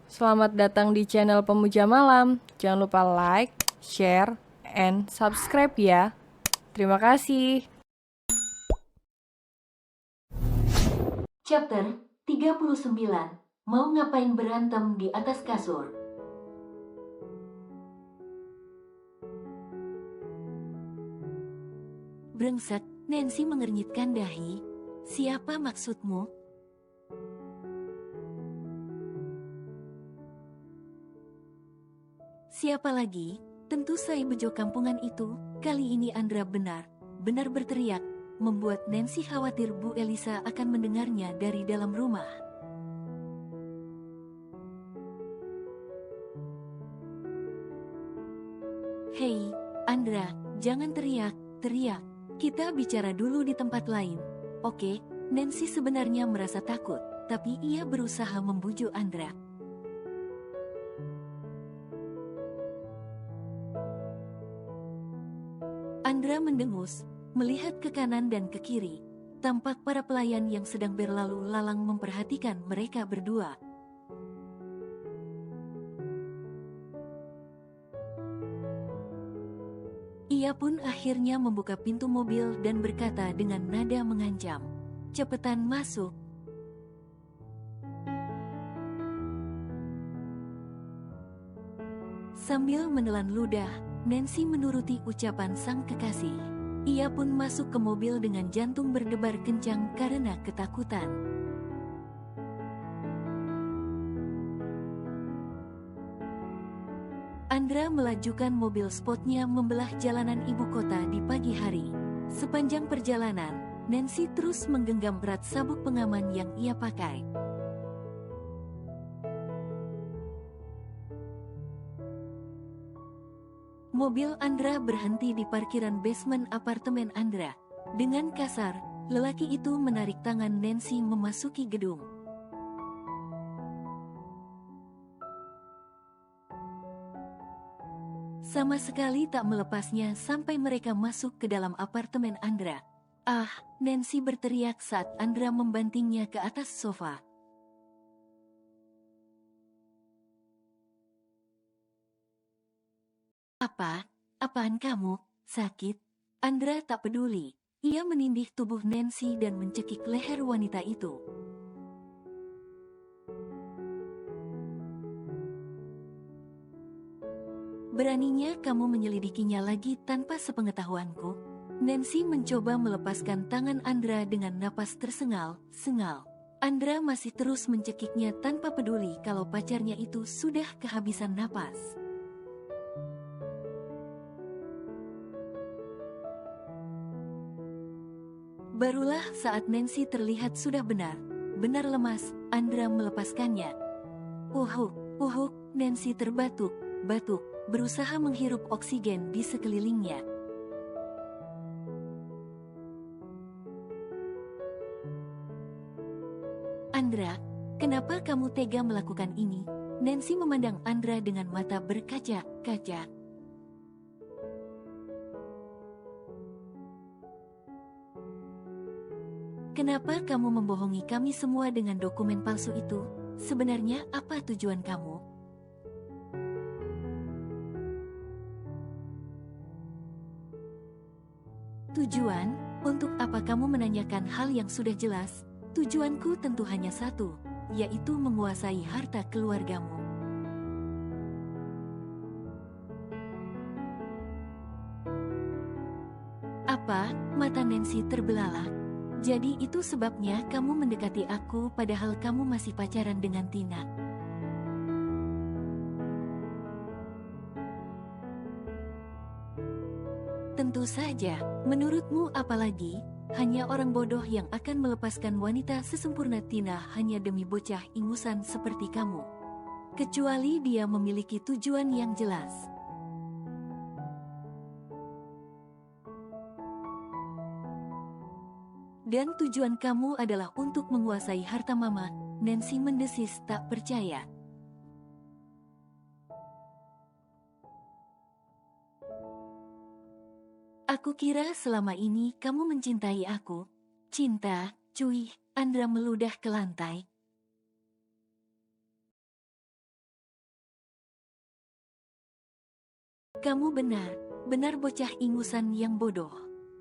Selamat datang di channel Pemuja Malam. Jangan lupa like, share, and subscribe ya. Terima kasih. Chapter 39. Mau ngapain berantem di atas kasur? Brengsek, Nancy mengernyitkan dahi. Siapa maksudmu? Siapa lagi? Tentu saya bejo kampungan itu. Kali ini Andra benar berteriak, membuat Nancy khawatir Bu Elisa akan mendengarnya dari dalam rumah. Hei, Andra, jangan teriak. Kita bicara dulu di tempat lain. Oke, Nancy sebenarnya merasa takut, tapi ia berusaha membujuk Andra. Andra mendengus, melihat ke kanan dan ke kiri. Tampak para pelayan yang sedang berlalu lalang memperhatikan mereka berdua. Ia pun akhirnya membuka pintu mobil dan berkata dengan nada mengancam, "Cepetan masuk." Sambil menelan ludah, Nancy menuruti ucapan sang kekasih. Ia pun masuk ke mobil dengan jantung berdebar kencang karena ketakutan. Andra melajukan mobil sportnya membelah jalanan ibu kota di pagi hari. Sepanjang perjalanan, Nancy terus menggenggam erat sabuk pengaman yang ia pakai. Mobil Andra berhenti di parkiran basement apartemen Andra. Dengan kasar, lelaki itu menarik tangan Nancy memasuki gedung. Sama sekali tak melepasnya sampai mereka masuk ke dalam apartemen Andra. "Ah!" Nancy berteriak saat Andra membantingnya ke atas sofa. Apaan kamu? Sakit?" Andra tak peduli. Ia menindih tubuh Nancy dan mencekik leher wanita itu. "Beraninya kamu menyelidikinya lagi tanpa sepengetahuanku?" Nancy mencoba melepaskan tangan Andra dengan napas tersengal-sengal. Andra masih terus mencekiknya tanpa peduli kalau pacarnya itu sudah kehabisan napas. Barulah saat Nancy terlihat sudah benar lemas, Andra melepaskannya. Uhuk, Nancy terbatuk, berusaha menghirup oksigen di sekelilingnya. "Andra, kenapa kamu tega melakukan ini?" Nancy memandang Andra dengan mata berkaca-kaca. "Kenapa kamu membohongi kami semua dengan dokumen palsu itu? Sebenarnya apa tujuan kamu?" "Tujuan? Untuk apa kamu menanyakan hal yang sudah jelas? Tujuanku tentu hanya satu, yaitu menguasai harta keluargamu." "Apa?" Mata Nancy terbelalak. "Jadi itu sebabnya kamu mendekati aku padahal kamu masih pacaran dengan Tina?" "Tentu saja. Menurutmu apalagi? Hanya orang bodoh yang akan melepaskan wanita sesempurna Tina hanya demi bocah ingusan seperti kamu. Kecuali dia memiliki tujuan yang jelas." "Dan tujuan kamu adalah untuk menguasai harta mama," Nancy mendesis tak percaya. "Aku kira selama ini kamu mencintai aku." "Cinta, cuy," Andra meludah ke lantai. Kamu benar, benar bocah ingusan yang bodoh.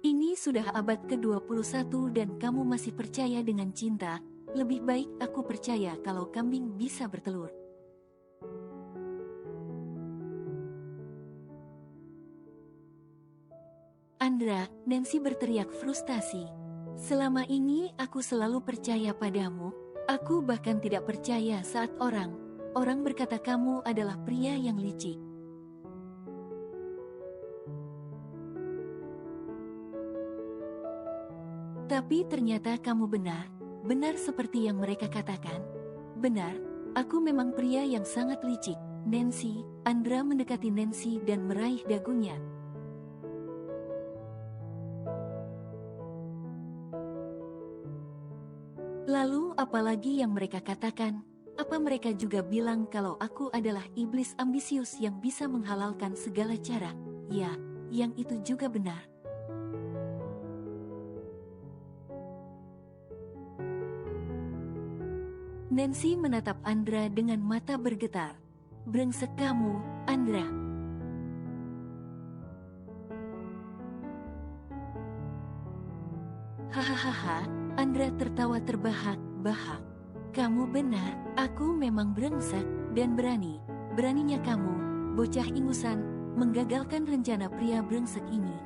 Ini sudah abad ke-21 dan kamu masih percaya dengan cinta. Lebih baik aku percaya kalau kambing bisa bertelur. Andra, Nancy berteriak frustasi. Selama ini aku selalu percaya padamu. Aku bahkan tidak percaya saat orang berkata kamu adalah pria yang licik. Tapi ternyata kamu benar seperti yang mereka katakan. Benar, aku memang pria yang sangat licik, Nancy. Andra mendekati Nancy dan meraih dagunya. Lalu apalagi yang mereka katakan? Apa mereka juga bilang kalau aku adalah iblis ambisius yang bisa menghalalkan segala cara? Ya, yang itu juga benar. Nancy menatap Andra dengan mata bergetar. Brengsek kamu, Andra. Hahaha, Andra tertawa terbahak-bahak. Kamu benar, aku memang brengsek dan beraninya kamu, bocah ingusan, menggagalkan rencana pria brengsek ini.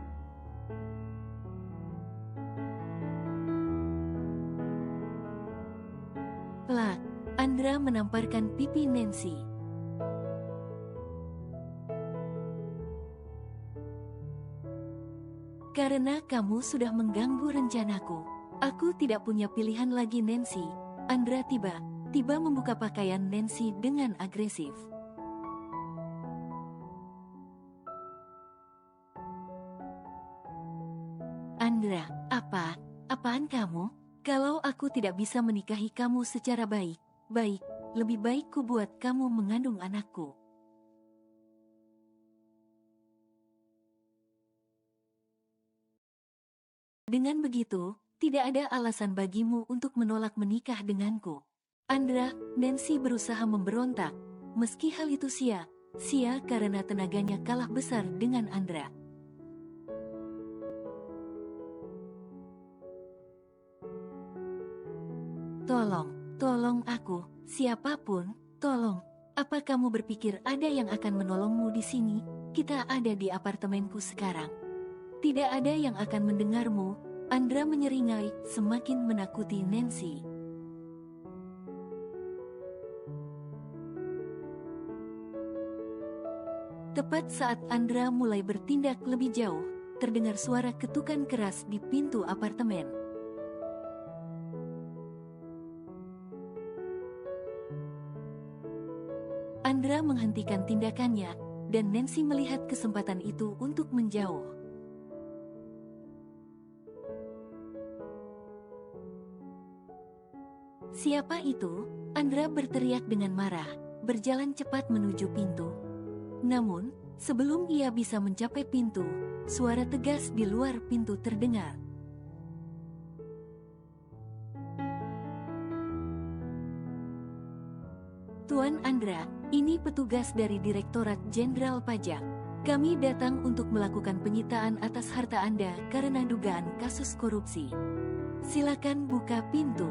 Plak, Andra menamparkan pipi Nancy. Karena kamu sudah mengganggu rencanaku, aku tidak punya pilihan lagi Nancy. Andra tiba membuka pakaian Nancy dengan agresif. Andra, apaan kamu? Kalau aku tidak bisa menikahi kamu secara baik, lebih baik ku buat kamu mengandung anakku. Dengan begitu, tidak ada alasan bagimu untuk menolak menikah denganku. Andra, Nancy berusaha memberontak, meski hal itu sia karena tenaganya kalah besar dengan Andra. Tolong aku, siapapun, tolong. Apa kamu berpikir ada yang akan menolongmu di sini? Kita ada di apartemenku sekarang. Tidak ada yang akan mendengarmu, Andra menyeringai, semakin menakuti Nancy. Tepat saat Andra mulai bertindak lebih jauh, terdengar suara ketukan keras di pintu apartemen. Andra menghentikan tindakannya, dan Nancy melihat kesempatan itu untuk menjauh. Siapa itu? Andra berteriak dengan marah, berjalan cepat menuju pintu. Namun, sebelum ia bisa mencapai pintu, suara tegas di luar pintu terdengar. Tuan Andra, ini petugas dari Direktorat Jenderal Pajak. Kami datang untuk melakukan penyitaan atas harta Anda karena dugaan kasus korupsi. Silakan buka pintu.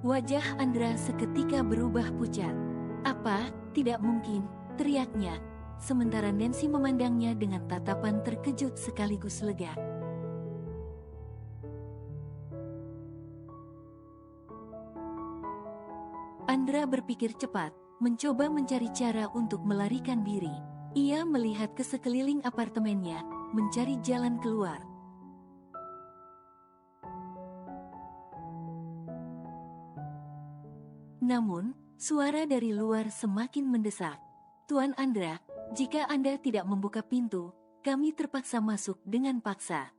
Wajah Andra seketika berubah pucat. Apa? Tidak mungkin, teriaknya. Sementara Nancy memandangnya dengan tatapan terkejut sekaligus lega. Andra berpikir cepat, mencoba mencari cara untuk melarikan diri. Ia melihat ke sekeliling apartemennya, mencari jalan keluar. Namun, suara dari luar semakin mendesak. Tuan Andra, jika Anda tidak membuka pintu, kami terpaksa masuk dengan paksa.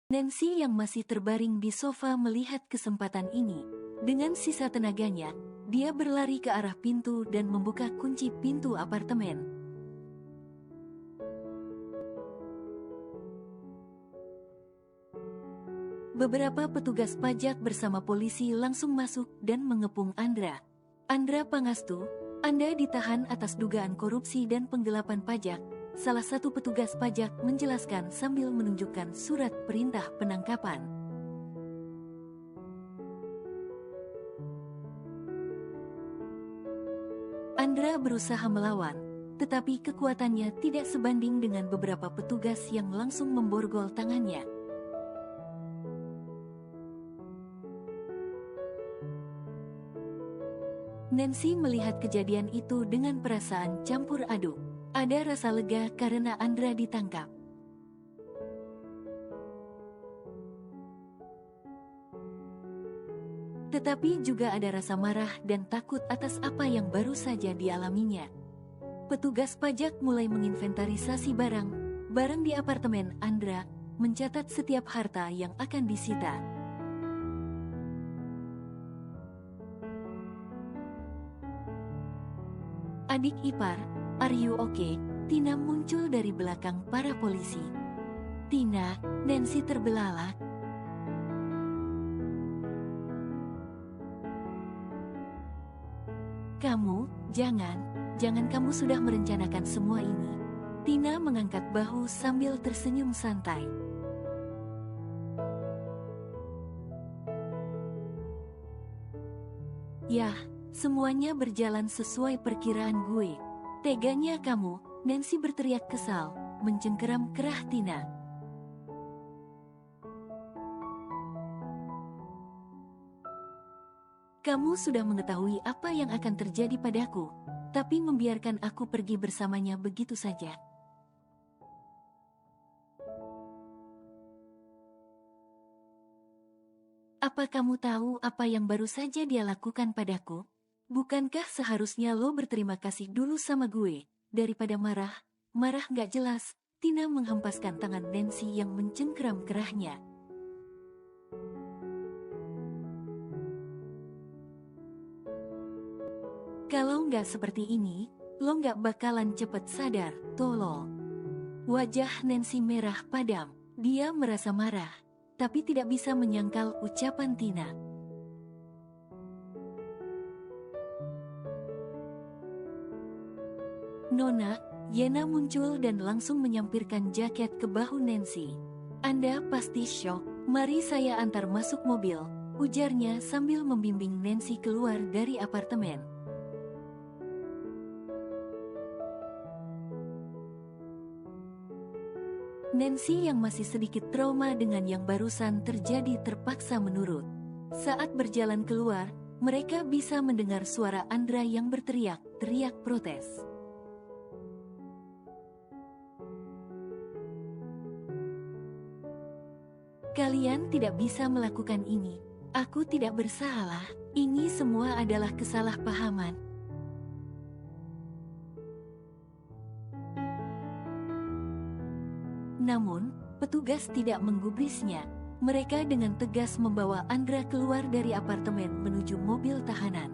Nancy yang masih terbaring di sofa melihat kesempatan ini. Dengan sisa tenaganya, dia berlari ke arah pintu dan membuka kunci pintu apartemen. Beberapa petugas pajak bersama polisi langsung masuk dan mengepung Andra. Andra Pangastu, Anda ditahan atas dugaan korupsi dan penggelapan pajak. Salah satu petugas pajak menjelaskan sambil menunjukkan surat perintah penangkapan. Andra berusaha melawan, tetapi kekuatannya tidak sebanding dengan beberapa petugas yang langsung memborgol tangannya. Nancy melihat kejadian itu dengan perasaan campur aduk. Ada rasa lega karena Andra ditangkap. Tetapi juga ada rasa marah dan takut atas apa yang baru saja dialaminya. Petugas pajak mulai menginventarisasi barang di apartemen Andra, mencatat setiap harta yang akan disita. Adik ipar, "Are you okay?" Tina muncul dari belakang para polisi. "Tina," Nancy terbelalak. "Kamu, jangan kamu sudah merencanakan semua ini." Tina mengangkat bahu sambil tersenyum santai. "Yah, semuanya berjalan sesuai perkiraan gue. Teganya kamu," Nancy berteriak kesal, mencengkeram kerah Tina. "Kamu sudah mengetahui apa yang akan terjadi padaku, tapi membiarkan aku pergi bersamanya begitu saja." "Apa kamu tahu apa yang baru saja dia lakukan padaku? Bukankah seharusnya lo berterima kasih dulu sama gue, daripada marah nggak jelas?" Tina menghempaskan tangan Nancy yang mencengkeram kerahnya. "Kalau nggak seperti ini, lo nggak bakalan cepet sadar, tolol." Wajah Nancy merah padam. Dia merasa marah, tapi tidak bisa menyangkal ucapan Tina. "Nona," Yena muncul dan langsung menyampirkan jaket ke bahu Nancy. "Anda pasti syok. Mari saya antar masuk mobil," ujarnya sambil membimbing Nancy keluar dari apartemen. Nancy yang masih sedikit trauma dengan yang barusan terjadi terpaksa menurut. Saat berjalan keluar, mereka bisa mendengar suara Andra yang berteriak protes. "Kalian tidak bisa melakukan ini. Aku tidak bersalah. Ini semua adalah kesalahpahaman." Namun, petugas tidak menggubrisnya. Mereka dengan tegas membawa Andra keluar dari apartemen menuju mobil tahanan.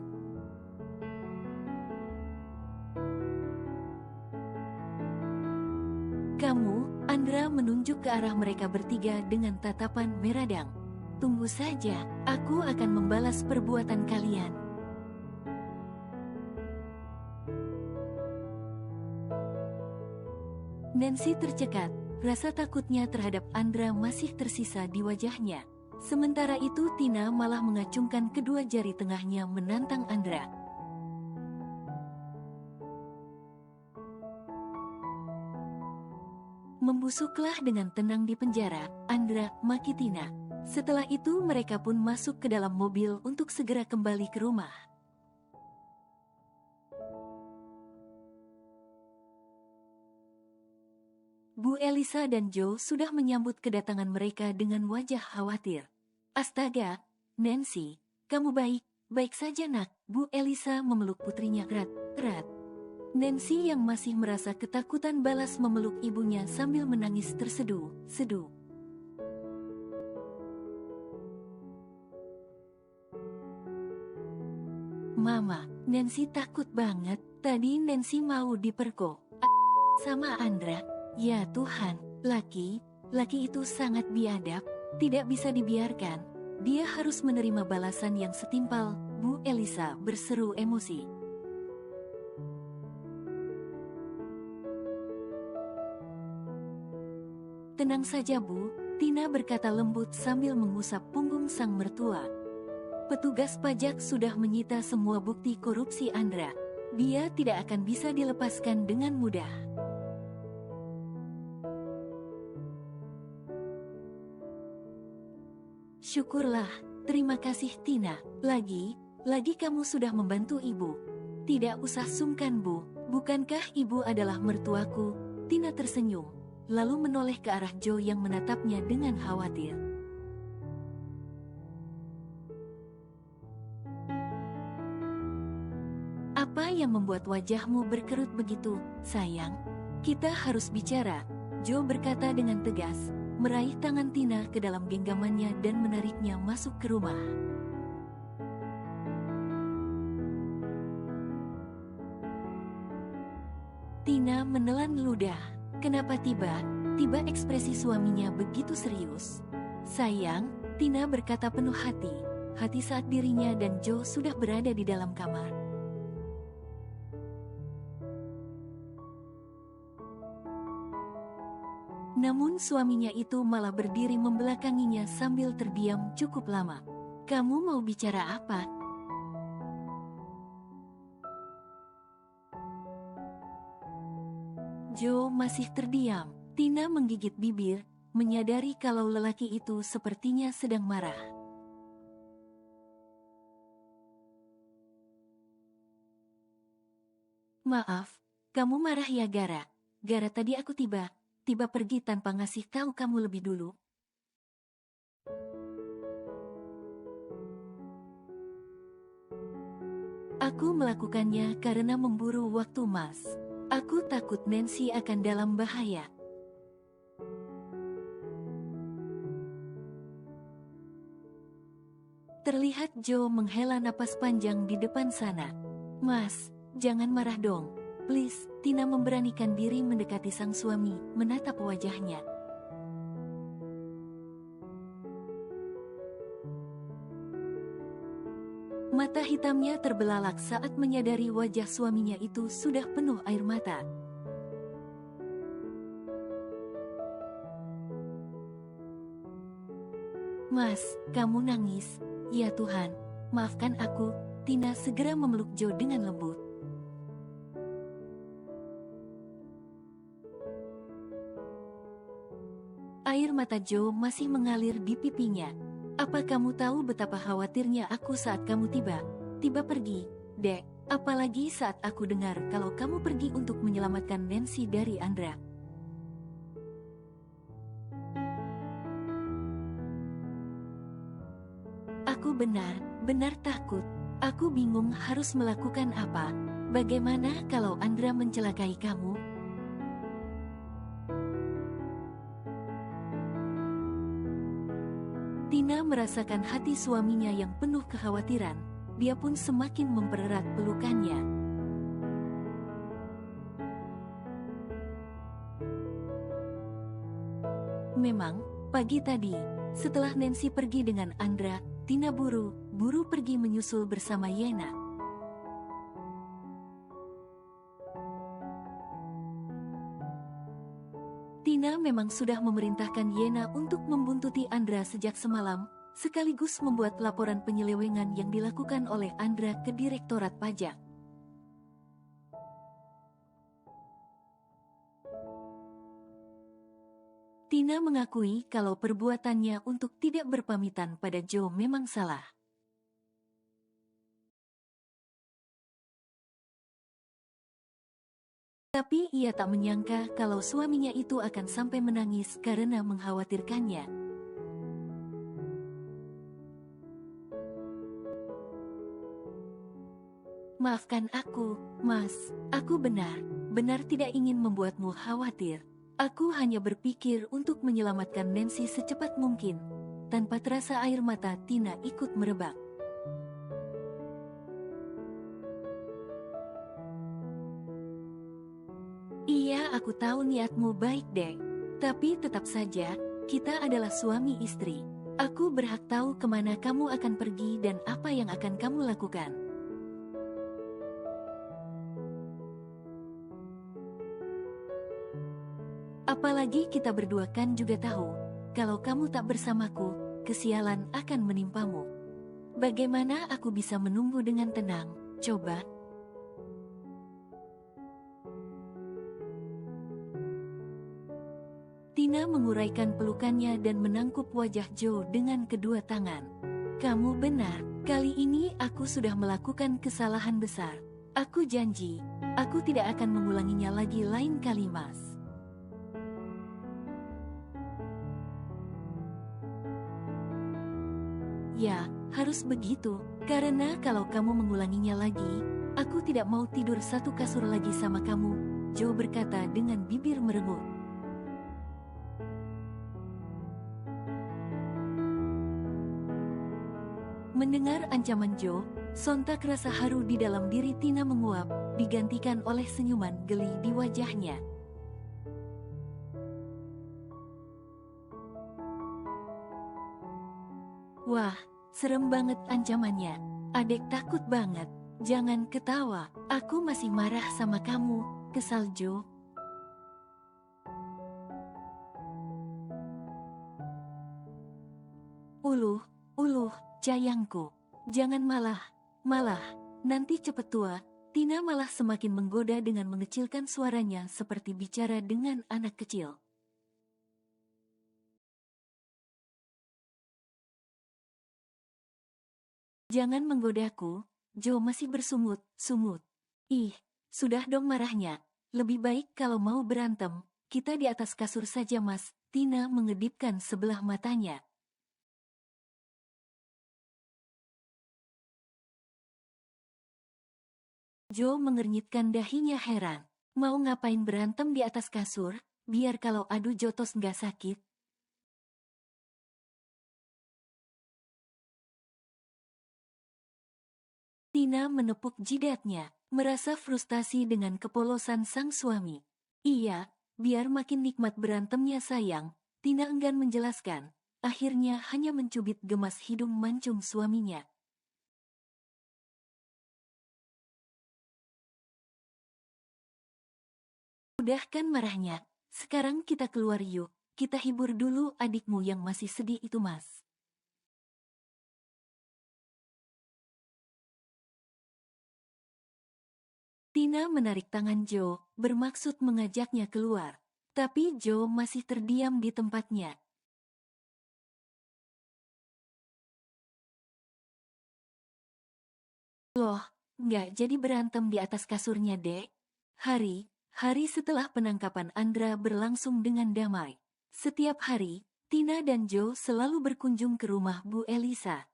"Kamu," Andra menunjuk ke arah mereka bertiga dengan tatapan meradang. "Tunggu saja, aku akan membalas perbuatan kalian." Nancy tercekat. Rasa takutnya terhadap Andra masih tersisa di wajahnya. Sementara itu Tina malah mengacungkan kedua jari tengahnya menantang Andra. "Membusuklah dengan tenang di penjara, Andra," maki Tina. Setelah itu mereka pun masuk ke dalam mobil untuk segera kembali ke rumah. Bu Elisa dan Joe sudah menyambut kedatangan mereka dengan wajah khawatir. "Astaga, Nancy, kamu baik saja nak?" Bu Elisa memeluk putrinya erat. Nancy yang masih merasa ketakutan balas memeluk ibunya sambil menangis terseduh-seduh. "Mama, Nancy takut banget. Tadi Nancy mau diperkosa sama Andra. Ya Tuhan, laki itu sangat biadab." Tidak bisa dibiarkan. Dia harus menerima balasan yang setimpal, Bu Elisa berseru emosi. Tenang saja Bu, Tina berkata lembut sambil mengusap punggung sang mertua. Petugas pajak sudah menyita semua bukti korupsi Andra. Dia tidak akan bisa dilepaskan dengan mudah. Syukurlah, terima kasih Tina. Lagi kamu sudah membantu ibu. Tidak usah sungkan Bu, bukankah ibu adalah mertuaku? Tina tersenyum, lalu menoleh ke arah Joe yang menatapnya dengan khawatir. Apa yang membuat wajahmu berkerut begitu, sayang? Kita harus bicara, Joe berkata dengan tegas, meraih tangan Tina ke dalam genggamannya dan menariknya masuk ke rumah. Tina menelan ludah. Kenapa tiba-tiba ekspresi suaminya begitu serius? Sayang, Tina berkata penuh hati saat dirinya dan Joe sudah berada di dalam kamar. Namun suaminya itu malah berdiri membelakanginya sambil terdiam cukup lama. Kamu mau bicara apa? Joe masih terdiam. Tina menggigit bibir, menyadari kalau lelaki itu sepertinya sedang marah. Maaf, kamu marah ya Gara? Gara tadi aku tiba pergi tanpa ngasih tahu kamu lebih dulu. Aku melakukannya karena memburu waktu Mas. Aku takut Nancy akan dalam bahaya. Terlihat Joe menghela napas panjang di depan sana. Mas, jangan marah dong. Please, Tina memberanikan diri mendekati sang suami, menatap wajahnya. Mata hitamnya terbelalak saat menyadari wajah suaminya itu sudah penuh air mata. Mas, kamu nangis? Ya Tuhan, maafkan aku. Tina segera memeluk Joe dengan lembut. Air mata Joe masih mengalir di pipinya. Apa kamu tahu betapa khawatirnya aku saat kamu tiba pergi, Dek? Apalagi saat aku dengar kalau kamu pergi untuk menyelamatkan Nancy dari Andra. Aku benar takut. Aku bingung harus melakukan apa. Bagaimana kalau Andra mencelakai kamu? Tina merasakan hati suaminya yang penuh kekhawatiran. Dia pun semakin mempererat pelukannya. Memang, pagi tadi, setelah Nancy pergi dengan Andra, Tina buru pergi menyusul bersama Yena. Tina memang sudah memerintahkan Yena untuk membuntuti Andra sejak semalam, sekaligus membuat laporan penyelewengan yang dilakukan oleh Andra ke Direktorat Pajak. Tina mengakui kalau perbuatannya untuk tidak berpamitan pada Joe memang salah. Tapi ia tak menyangka kalau suaminya itu akan sampai menangis karena mengkhawatirkannya. Maafkan aku, Mas. Aku benar tidak ingin membuatmu khawatir. Aku hanya berpikir untuk menyelamatkan Nancy secepat mungkin. Tanpa terasa air mata Tina ikut merebak. Iya, aku tahu niatmu baik, Dek. Tapi tetap saja, kita adalah suami istri. Aku berhak tahu kemana kamu akan pergi dan apa yang akan kamu lakukan. Apalagi kita berdua kan juga tahu, kalau kamu tak bersamaku, kesialan akan menimpamu. Bagaimana aku bisa menunggu dengan tenang? Coba. Tina menguraikan pelukannya dan menangkup wajah Joe dengan kedua tangan. Kamu benar, kali ini aku sudah melakukan kesalahan besar. Aku janji, aku tidak akan mengulanginya lagi lain kali, Mas. Ya, harus begitu, karena kalau kamu mengulanginya lagi, aku tidak mau tidur satu kasur lagi sama kamu, Joe berkata dengan bibir merengut. Mendengar ancaman Joe, sontak rasa haru di dalam diri Tina menguap, digantikan oleh senyuman geli di wajahnya. Wah, serem banget ancamannya. Adek takut banget. Jangan ketawa, aku masih marah sama kamu, kesal Joe. Uluh, sayangku. Jangan malah, nanti cepet tua. Tina malah semakin menggoda dengan mengecilkan suaranya seperti bicara dengan anak kecil. Jangan menggodaku, Joe masih bersungut. Ih, sudah dong marahnya. Lebih baik kalau mau berantem, kita di atas kasur saja Mas. Tina mengedipkan sebelah matanya. Joe mengernyitkan dahinya heran. Mau ngapain berantem di atas kasur, biar kalau adu jotos nggak sakit. Tina menepuk jidatnya, merasa frustasi dengan kepolosan sang suami. Iya, biar makin nikmat berantemnya sayang, Tina enggan menjelaskan. Akhirnya hanya mencubit gemas hidung mancung suaminya. Udah kan marahnya, sekarang kita keluar yuk, kita hibur dulu adikmu yang masih sedih itu Mas. Tina menarik tangan Joe, bermaksud mengajaknya keluar. Tapi Joe masih terdiam di tempatnya. Loh, nggak jadi berantem di atas kasurnya, Dek. Hari setelah penangkapan Andra berlangsung dengan damai. Setiap hari, Tina dan Joe selalu berkunjung ke rumah Bu Elisa.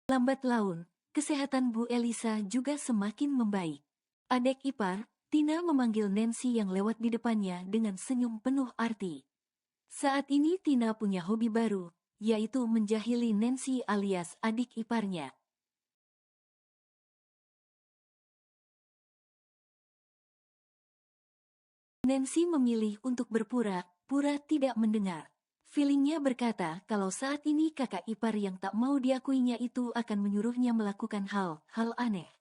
Lambat laun, kesehatan Bu Elisa juga semakin membaik. Adek ipar, Tina memanggil Nancy yang lewat di depannya dengan senyum penuh arti. Saat ini Tina punya hobi baru, yaitu menjahili Nancy alias adik iparnya. Nancy memilih untuk berpura-pura tidak mendengar. Feelingnya berkata kalau saat ini kakak ipar yang tak mau diakuinya itu akan menyuruhnya melakukan hal-hal aneh.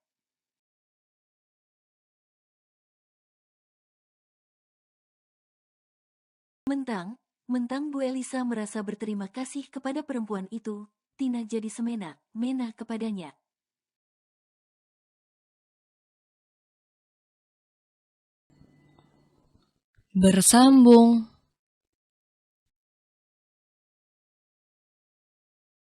Mentang Bu Elisa merasa berterima kasih kepada perempuan itu, Tina jadi semena-mena kepadanya. Bersambung.